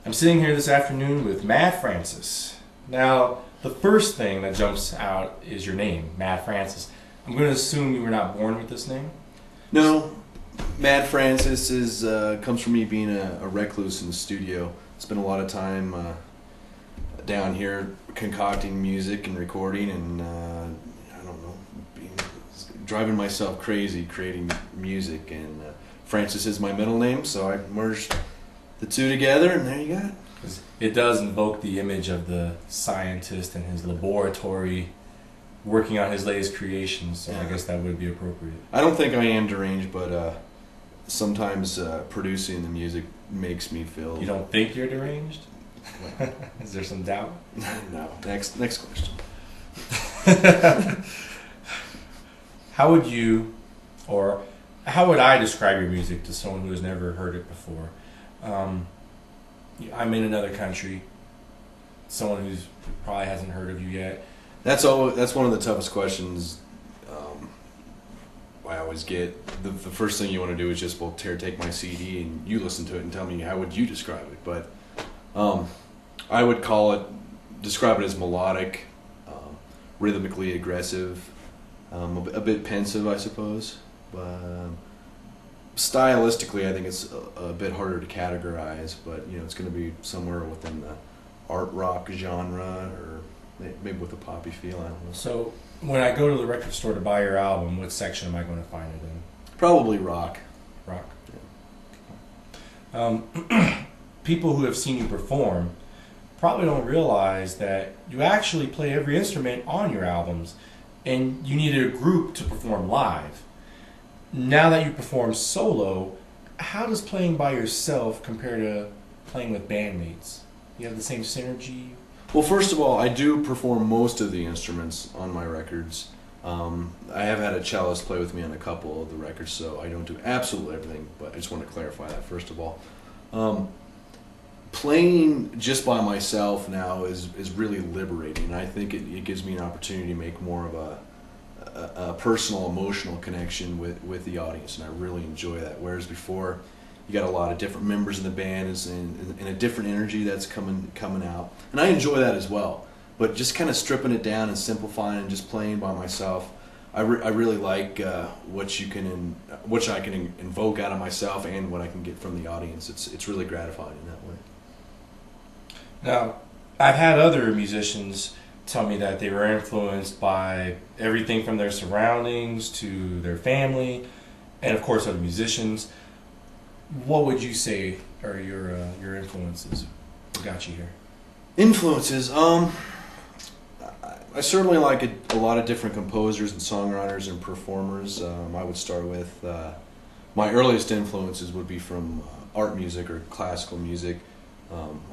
I'm sitting here this afternoon with Matt Francis. Now, the first thing that jumps out is your name, Matt Francis. I'm going to assume you were not born with this name? No, Matt Francis comes from me being a recluse in the studio. Spent a lot of time down here concocting music and recording, and I don't know, driving myself crazy creating music. And Francis is my middle name, so I merged the two together, and there you got it. It does invoke the image of the scientist in his laboratory working on his latest creations, so yeah. I guess that would be appropriate. I don't think I am deranged, but sometimes producing the music makes me feel... You don't think you're deranged? Is there some doubt? No. Next question. How would you, or how would I describe your music to someone who has never heard it before? I'm in another country. Someone who probably hasn't heard of you yet. That's one of the toughest questions I always get. The first thing you want to do is just, well, take my CD and you listen to it and tell me how would you describe it. But I would describe it as melodic, rhythmically aggressive, a bit pensive, I suppose. But stylistically, I think it's a bit harder to categorize. But it's going to be somewhere within the art rock genre, or maybe with a poppy feel. I don't know. So when I go to the record store to buy your album, what section am I going to find it in? Probably rock. Rock. Yeah. People who have seen you perform probably don't realize that you actually play every instrument on your albums, and you needed a group to perform live. Now that you perform solo, how does playing by yourself compare to playing with bandmates? You have the same synergy? Well, first of all, I do perform most of the instruments on my records. I have had a cellist play with me on a couple of the records, so I don't do absolutely everything, but I just want to clarify that first of all. Playing just by myself now is really liberating. I think it gives me an opportunity to make more of a personal, emotional connection with the audience, and I really enjoy that. Whereas before, you got a lot of different members in the band and a different energy that's coming out, and I enjoy that as well. But just kind of stripping it down and simplifying and just playing by myself, I really like what I can invoke out of myself and what I can get from the audience. It's really gratifying in that way. Now, I've had other musicians tell me that they were influenced by everything from their surroundings to their family, and of course other musicians. What would you say are your influences? What got you here? Influences? I certainly like a lot of different composers and songwriters and performers. I would start with my earliest influences would be from art music or classical music.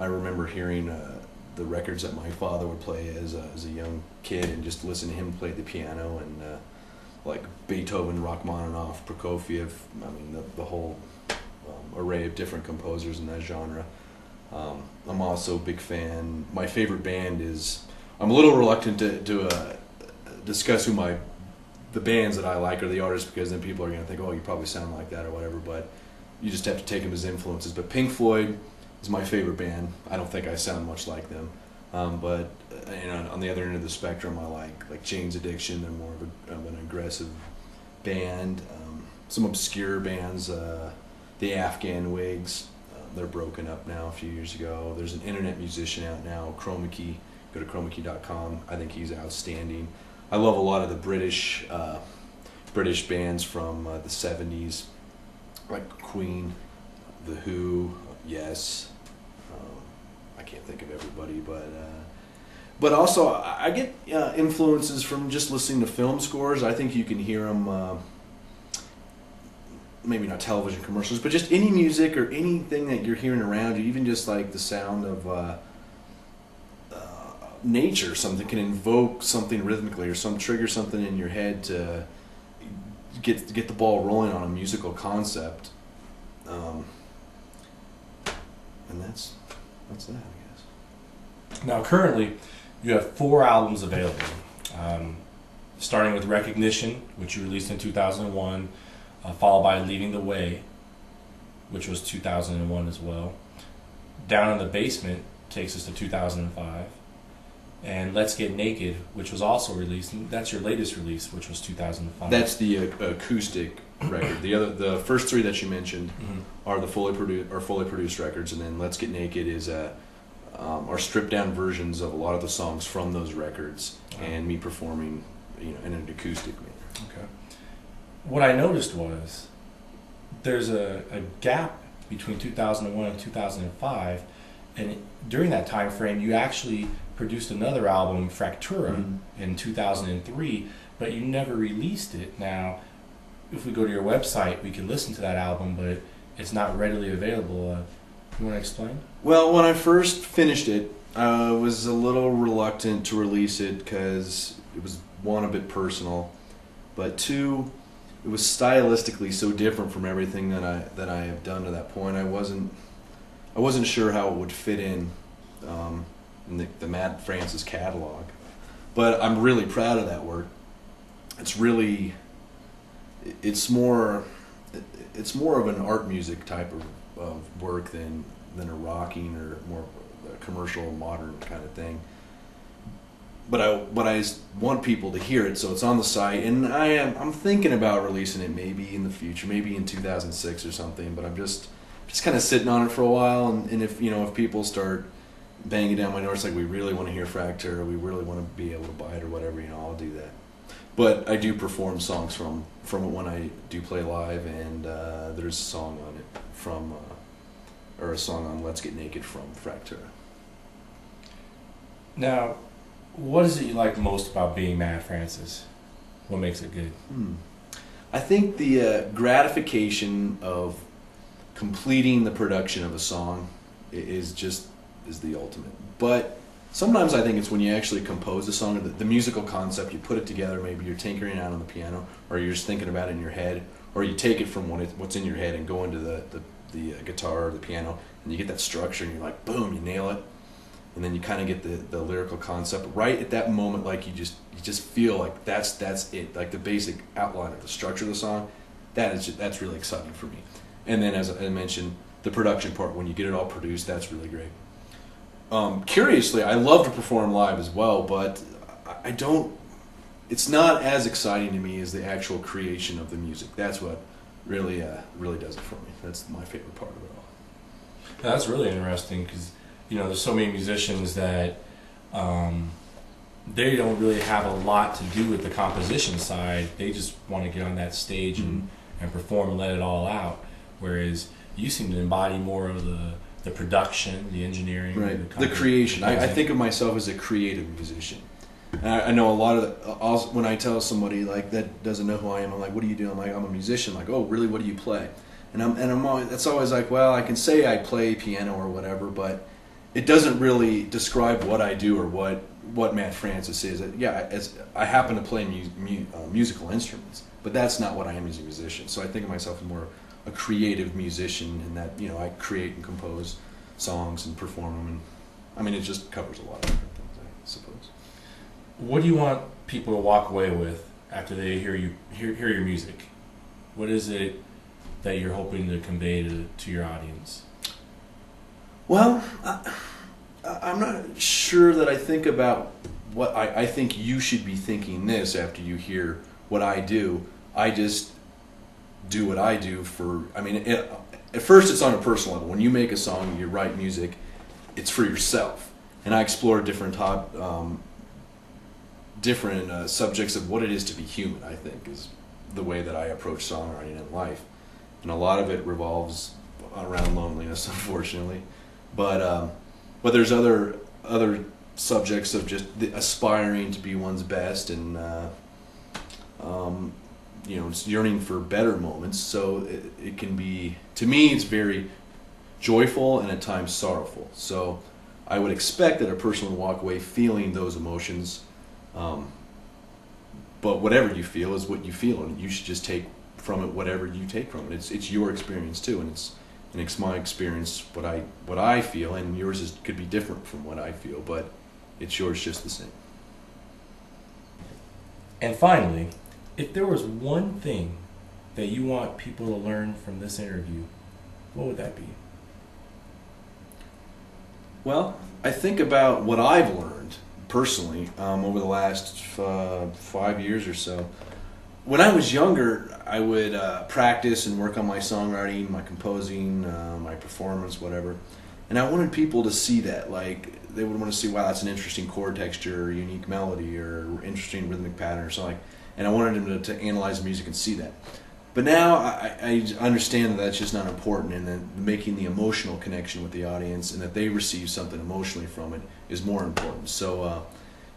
I remember hearing the records that my father would play as a young kid, and just listen to him play the piano, and like Beethoven, Rachmaninoff, Prokofiev. I mean the whole array of different composers in that genre. I'm also a big fan. My favorite band is... I'm a little reluctant to discuss the bands that I like or the artists, because then people are going to think, oh, you probably sound like that or whatever, but you just have to take them as influences. But Pink Floyd is my favorite band. I don't think I sound much like them. But on the other end of the spectrum, I like Jane's Addiction. They're more of an aggressive band. Some obscure bands, the Afghan Wigs. They're broken up now a few years ago. There's an internet musician out now, Chroma Key. Go to chromakey.com. I think he's outstanding. I love a lot of the British bands from the 70s, like Queen, The Who, Yes. I can't think of everybody, but also I get influences from just listening to film scores. I think you can hear them, maybe not television commercials, but just any music or anything that you're hearing around you, even just like the sound of nature. Something can invoke something rhythmically, or trigger something in your head to get the ball rolling on a musical concept. And that's that, I guess. Now, currently, you have 4 albums available, starting with Recognition, which you released in 2001, followed by Leading the Way, which was 2001 as well. Down in the Basement takes us to 2005. And Let's Get Naked, which was also released, and that's your latest release, which was 2005. That's the acoustic record. The first three that you mentioned are the fully produced records, and then Let's Get Naked is are stripped down versions of a lot of the songs from those records, and me performing, in an acoustic manner. Okay. What I noticed was there's a gap between 2001 and 2005, and during that time frame, you actually produced another album, Fracktur, in 2003, but you never released it. Now, if we go to your website, we can listen to that album, but it's not readily available. You want to explain? Well, when I first finished it, I was a little reluctant to release it because it was, one, a bit personal, but two, it was stylistically so different from everything that I have done to that point. I wasn't sure how it would fit in the Matt Francis catalog, but I'm really proud of that work. It's more of an art music type of work than a rocking or more commercial modern kind of thing. But I want people to hear it, so it's on the site, and I'm thinking about releasing it maybe in the future, maybe in 2006 or something. But I'm just kind of sitting on it for a while, and if people start banging down my door, it's like, we really want to hear Fracktur, we really want to be able to buy it or whatever, I'll do that. But I do perform songs from it when I do play live, and there's a song on it or a song on Let's Get Naked from Fracktur. Now, what is it you like most about being Matt Francis? What makes it good? I think the gratification of completing the production of a song is the ultimate. But sometimes I think it's when you actually compose a song, or the musical concept, you put it together, maybe you're tinkering out on the piano, or you're just thinking about it in your head, or you take it from what's in your head and go into the guitar or the piano, and you get that structure, and you're like, boom, you nail it. And then you kind of get the lyrical concept right at that moment, like you just feel like that's it, like the basic outline of the structure of the song. That's really exciting for me. And then, as I mentioned, the production part, when you get it all produced, that's really great. Curiously, I love to perform live as well, but I don't. It's not as exciting to me as the actual creation of the music. That's what really does it for me. That's my favorite part of it all. That's really interesting because there's so many musicians that they don't really have a lot to do with the composition side. They just want to get on that stage and perform and let it all out. Whereas you seem to embody more of the production, the engineering, right? The creation. I think of myself as a creative musician. And I know a lot of when I tell somebody like that doesn't know who I am, I'm like, "What do you do?" I'm like, "I'm a musician." Like, "Oh, really? What do you play?" And I'm always, it's always like, "Well, I can say I play piano or whatever, but it doesn't really describe what I do or what Matt Francis is." I happen to play musical instruments, but that's not what I am as a musician. So I think of myself as more a creative musician, in that I create and compose songs and perform them, and it just covers a lot of different things, I suppose. What do you want people to walk away with after they hear your music? What is it that you're hoping to convey to your audience? Well, I'm not sure that I think about what I think you should be thinking this after you hear what I do. I just do what I do at first it's on a personal level. When you make a song, you write music, it's for yourself. And I explore different subjects of what it is to be human, I think, is the way that I approach songwriting in life. And a lot of it revolves around loneliness, unfortunately. But there's other subjects of just aspiring to be one's best, and it's yearning for better moments. So it can be, to me, it's very joyful and at times sorrowful. So I would expect that a person would walk away feeling those emotions. But whatever you feel is what you feel, and you should just take from it whatever you take from it. It's your experience too, and it's my experience, what I feel, and yours could be different from what I feel, but it's yours just the same. And finally, if there was one thing that you want people to learn from this interview, what would that be? Well, I think about what I've learned personally over the last 5 years or so. When I was younger, I would practice and work on my songwriting, my composing, my performance, whatever. And I wanted people to see that. Like, they would want to see, wow, that's an interesting chord texture, or unique melody, or interesting rhythmic pattern, or something. And I wanted them to analyze the music and see that. But now I understand that that's just not important, and that making the emotional connection with the audience and that they receive something emotionally from it is more important. So,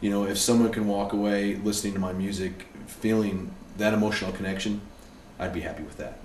if someone can walk away listening to my music feeling that emotional connection, I'd be happy with that.